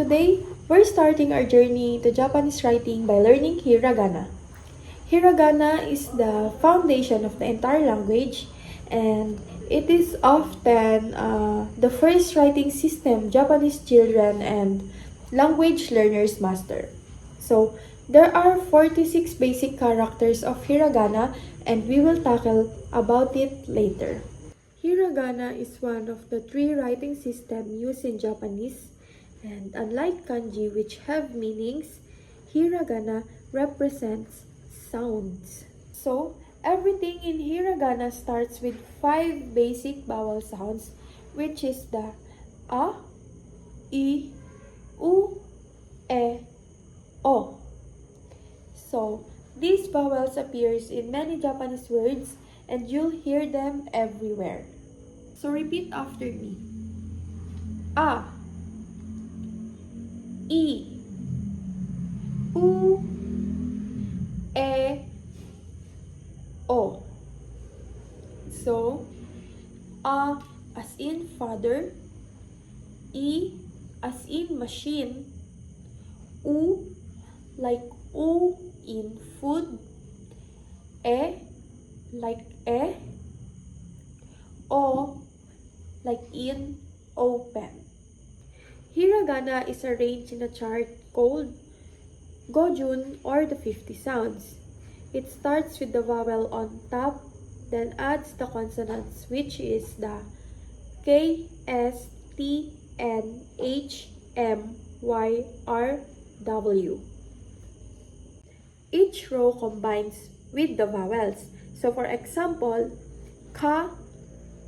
Today, we're starting our journey to Japanese writing by learning hiragana. Hiragana is the foundation of the entire language, and it is often the first writing system Japanese children and language learners master. So, there are 46 basic characters of hiragana, and we will tackle about it later. Hiragana is one of the three writing systems used in Japanese, and unlike kanji, which have meanings, hiragana represents sounds. So, everything in hiragana starts with 5 basic vowel sounds, which is the a, I, U, E, O. So, these vowels appears in many Japanese words and you'll hear them everywhere. So repeat after me. A, I, U, E, O. So, A as in father, I as in machine, U like U in food, E like O like in open. Hiragana is arranged in a chart called Gojun or the 50 sounds. It starts with the vowel on top, then adds the consonants, which is the K, S, T, N, H, M, Y, R, W. Each row combines with the vowels. So for example, ka,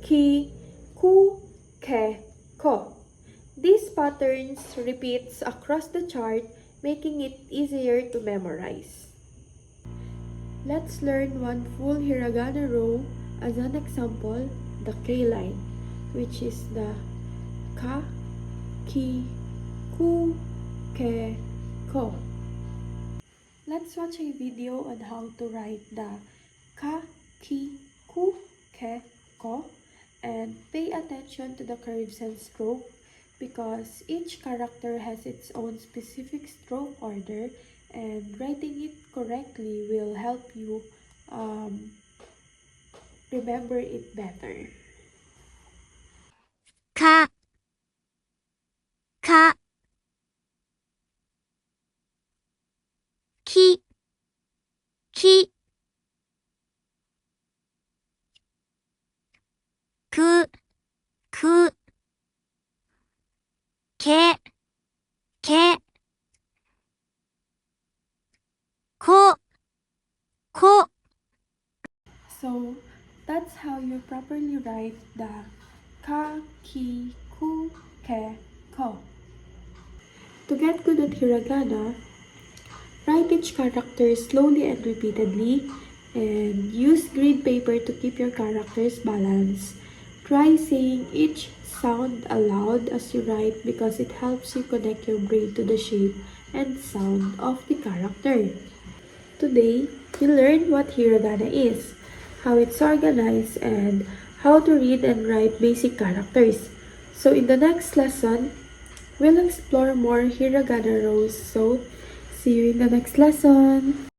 ki, ku, ke, ko. These patterns repeats across the chart, making it easier to memorize. Let's learn one full hiragana row as an example, the K line, which is the ka, ki, ku, ke, ko. Let's watch a video on how to write the ka, ki, ku, ke, ko, and pay attention to the curves and stroke because each character has its own specific stroke order, and writing it correctly will help you remember it better. Ka, ka, ki, ki, ku, ku, ke, ke, ko, ko. So that's how you properly write the ka, ki, ku, ke, ko. To get good at hiragana, write each character slowly and repeatedly, and use green paper to keep your characters balanced. Try saying each sound aloud as you write because it helps you connect your brain to the shape and sound of the character. Today, we learned what hiragana is, how it's organized, and how to read and write basic characters. So in the next lesson, we'll explore more hiragana rows. So see you in the next lesson.